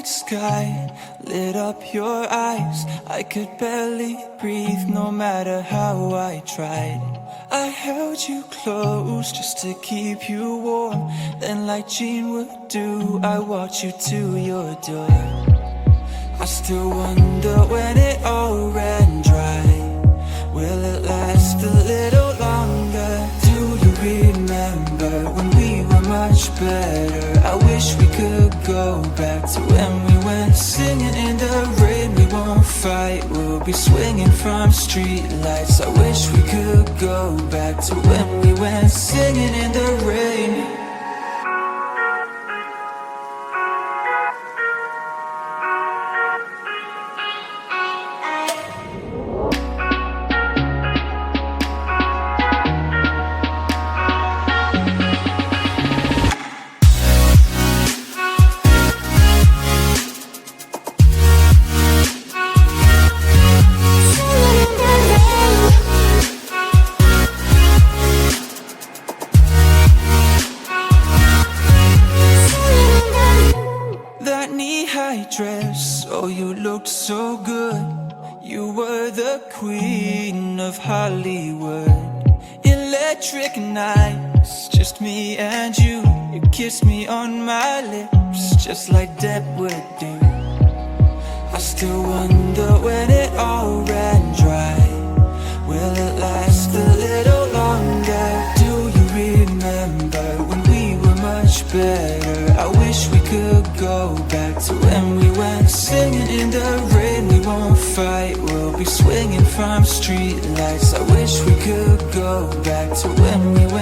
sky lit up your eyes. I could barely breathe no matter how I tried. I held you close just to keep you warm. Then like Jean would do, I walked you to your door. I still wonder when it all ran dry. Will it last a little longer? Do you remember when we were much better? I wish we could go back to when we went singing in the rain. We won't fight, we'll be swinging from street lights. I wish we could go back to when we went singing in the rain. Dress, oh you looked so good. You were the queen of Hollywood. Electric nights, just me and you. You kissed me on my lips, just like Deb would do. I still wonder when it all ran dry. Will it last a little longer? Do you remember when we were much better? I wish we could go back to when we went singing in the rain. We won't fight, we'll be swinging from street lights. I wish we could go back to when we went